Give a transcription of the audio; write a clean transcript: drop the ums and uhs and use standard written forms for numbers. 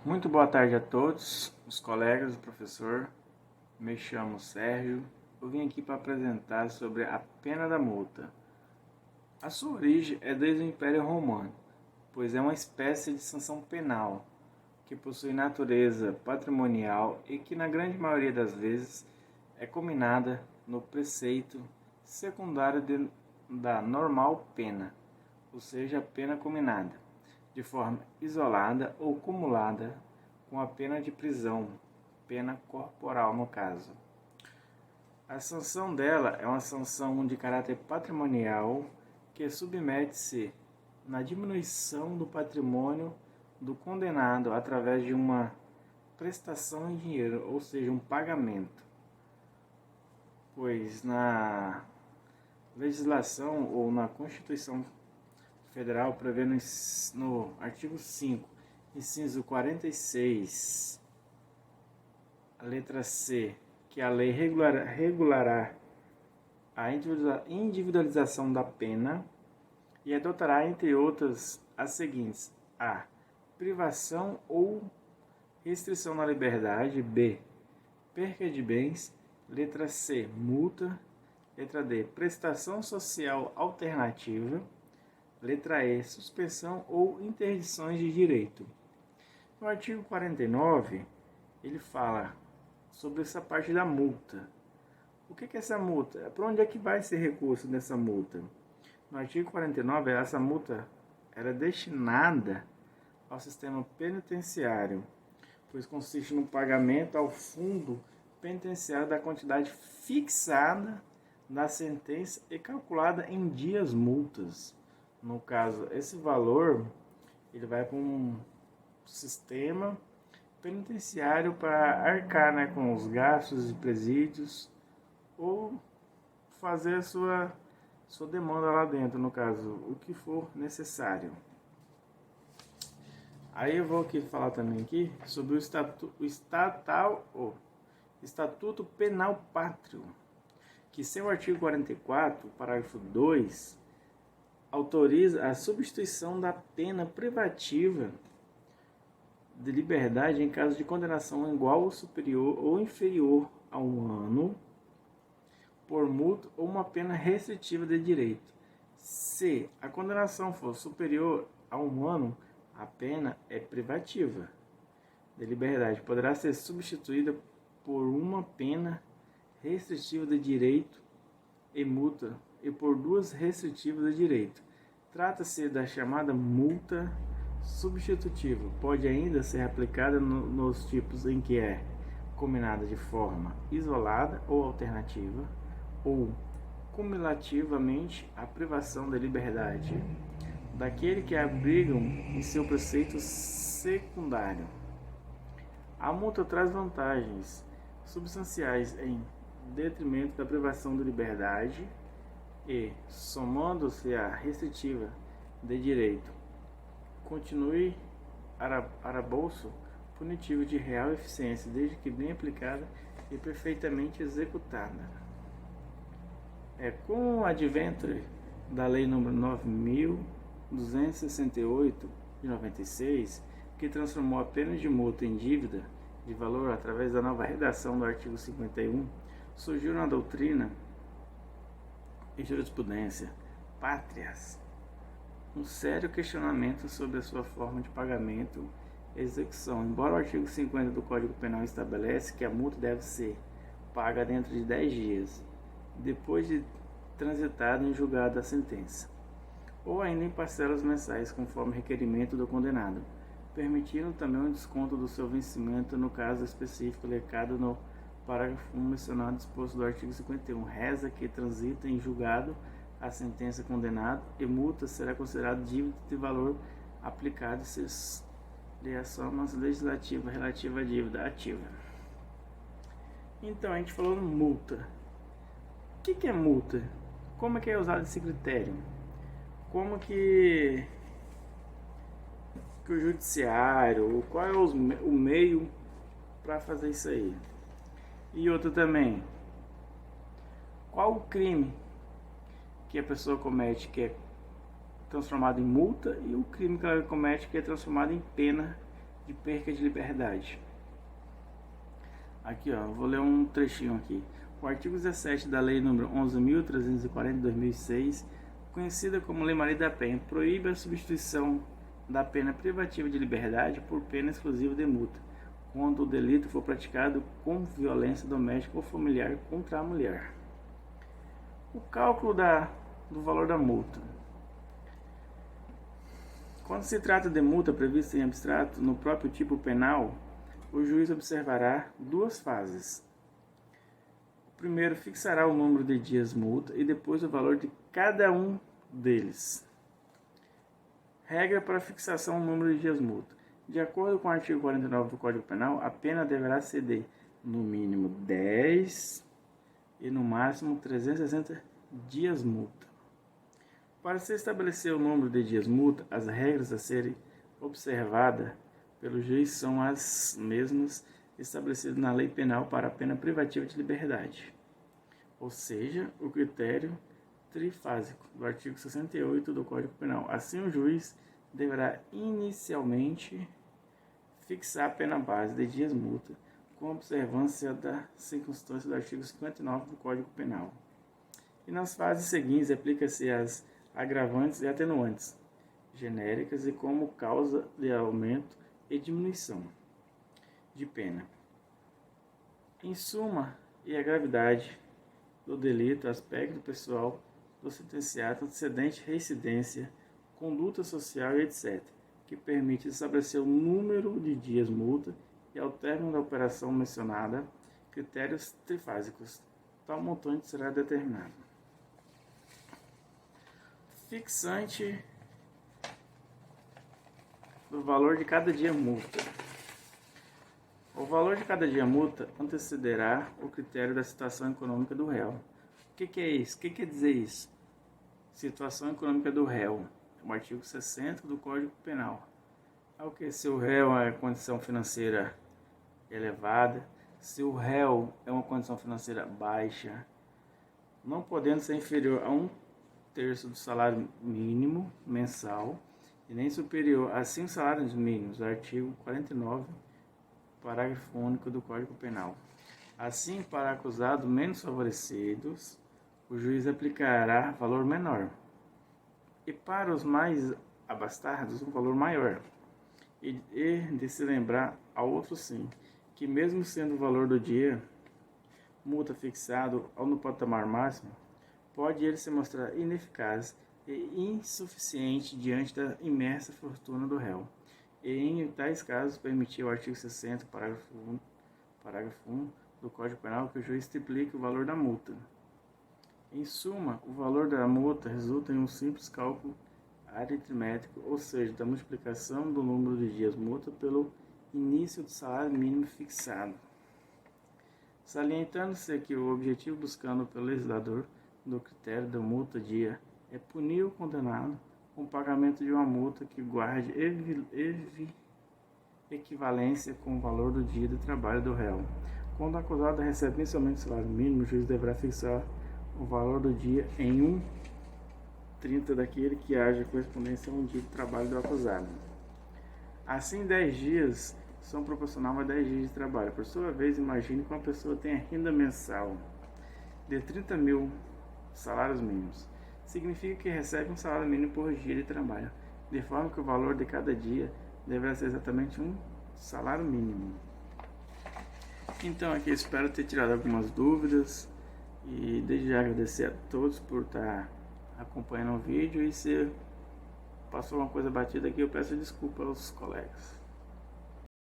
Muito boa tarde a todos, os colegas, o professor. Me chamo Sérgio. Eu vim aqui para apresentar sobre a pena da multa. A sua origem é desde o Império Romano, pois é uma espécie de sanção penal que possui natureza patrimonial e que, na grande maioria das vezes, é combinada no preceito secundário da normal pena, ou seja, a pena combinada, de forma isolada ou cumulada com a pena de prisão, pena corporal no caso. A sanção dela é uma sanção de caráter patrimonial que submete-se na diminuição do patrimônio do condenado através de uma prestação em dinheiro, ou seja, um pagamento. Pois na legislação ou na Constituição Federal prevê no artigo 5, inciso 46, a letra C, que a lei regulará a individualização da pena e adotará, entre outras, as seguintes: A. Privação ou restrição na liberdade. B. Perca de bens. Letra C. Multa. Letra D. Prestação social alternativa. Letra E. Suspensão ou interdições de direito. No artigo 49, ele fala sobre essa parte da multa. O que é essa multa? Para onde é que vai esse recurso dessa multa? No artigo 49, essa multa era destinada ao sistema penitenciário, pois consiste no pagamento ao fundo penitenciário da quantidade fixada da sentença e calculada em dias multas. No caso, esse valor ele vai para um sistema penitenciário para arcar, né, com os gastos de presídios ou fazer a sua demanda lá dentro, no caso, o que for necessário. Aí eu vou aqui falar também aqui sobre o Estatuto Penal Pátrio, que seu artigo 44, parágrafo 2, autoriza a substituição da pena privativa de liberdade em caso de condenação igual ou superior ou inferior a 1 ano por multa ou uma pena restritiva de direito. Se a condenação for superior a 1 ano, a pena é privativa de liberdade. Poderá ser substituída por uma pena restritiva de direito e multa e por duas restritivas de direito. Trata-se da chamada multa substitutiva. Pode ainda ser aplicada nos tipos em que é combinada de forma isolada ou alternativa, ou cumulativamente a privação da liberdade daquele que abrigam em seu preceito secundário. A multa traz vantagens substanciais em detrimento da privação de liberdade e, somando-se à restritiva de direito, continue arcabouço punitivo de real eficiência, desde que bem aplicada e perfeitamente executada. Com o advento da Lei nº 9.268, de 96, que transformou a pena de multa em dívida de valor através da nova redação do artigo 51, surgiu na doutrina e jurisprudência pátrias um sério questionamento sobre a sua forma de pagamento e execução. Embora o artigo 50 do Código Penal estabelece que a multa deve ser paga dentro de 10 dias, depois de transitada em julgado a sentença, ou ainda em parcelas mensais, conforme requerimento do condenado, permitindo também um desconto do seu vencimento no caso específico elencado no parágrafo 1 mencionado disposto do artigo 51. Reza que transita em julgado a sentença condenada e multa será considerada dívida de valor aplicado se lhe a soma legislativa relativa à dívida ativa. Então, a gente falou multa. O que é multa? Como é que é usado esse critério? Como que o judiciário, qual é o meio para fazer isso aí? E outro também, qual o crime que a pessoa comete que é transformado em multa e o crime que ela comete que é transformado em pena de perca de liberdade. Aqui, ó, vou ler um trechinho aqui. O artigo 17 da Lei nº 11.340 de 2006, conhecida como Lei Maria da Penha, proíbe a substituição da pena privativa de liberdade por pena exclusiva de multa, quando o delito for praticado com violência doméstica ou familiar contra a mulher. O cálculo do valor da multa. Quando se trata de multa prevista em abstrato no próprio tipo penal, o juiz observará duas fases. Primeiro, fixará o número de dias multa e depois o valor de cada um deles. Regra para fixação do número de dias multa. De acordo com o artigo 49 do Código Penal, a pena deverá ser de, no mínimo, 10 e no máximo 360 dias multa. Para se estabelecer o número de dias multa, as regras a serem observadas pelo juiz são as mesmas estabelecido na Lei Penal para a pena privativa de liberdade, ou seja, o critério trifásico do artigo 68 do Código Penal. Assim, o juiz deverá inicialmente fixar a pena base de dias multa com observância da circunstância do artigo 59 do Código Penal. E nas fases seguintes aplica-se as agravantes e atenuantes genéricas e como causa de aumento e diminuição de pena. Em suma, e a gravidade do delito, aspecto pessoal do sentenciado, antecedente, reincidência, conduta social e etc., que permite estabelecer o número de dias multa e, ao término da operação mencionada, critérios trifásicos. Tal montante será determinado. Fixante do valor de cada dia multa. O valor de cada dia multa antecederá o critério da situação econômica do réu. O que é isso? O que quer dizer isso? Situação econômica do réu. O artigo 60 do Código Penal. É que se o réu é condição financeira elevada, se o réu é uma condição financeira baixa, não podendo ser inferior a 1/3 do salário mínimo mensal e nem superior a 5 salários mínimos, artigo 49, parágrafo único do Código Penal. Assim, para acusados menos favorecidos, o juiz aplicará valor menor, e para os mais abastados, um valor maior. E de se lembrar ao outro sim, que mesmo sendo o valor do dia multa fixado no patamar máximo, pode ele se mostrar ineficaz e insuficiente diante da imensa fortuna do réu, e em tais casos permitir o artigo 60, parágrafo 1 do Código Penal que o juiz triplique o valor da multa. Em suma, o valor da multa resulta em um simples cálculo aritmético, ou seja, da multiplicação do número de dias multa pelo início do salário mínimo fixado. Salientando-se que o objetivo buscado pelo legislador do critério da multa dia é punir o condenado com o pagamento de uma multa que guarde equivalência com o valor do dia de trabalho do réu. Quando o acusado recebe mensalmente o salário mínimo, o juiz deverá fixar o valor do dia em 1/30 daquele que haja correspondência a um dia de trabalho do acusado. Assim, 10 dias são proporcionais a 10 dias de trabalho. Por sua vez, imagine que uma pessoa tenha renda mensal de 30 mil salários mínimos. Significa que recebe um salário mínimo por dia de trabalho, de forma que o valor de cada dia deverá ser exatamente um salário mínimo. Então, aqui espero ter tirado algumas dúvidas e desde já agradecer a todos por estar acompanhando o vídeo, e se passou uma coisa batida aqui, eu peço desculpa aos colegas.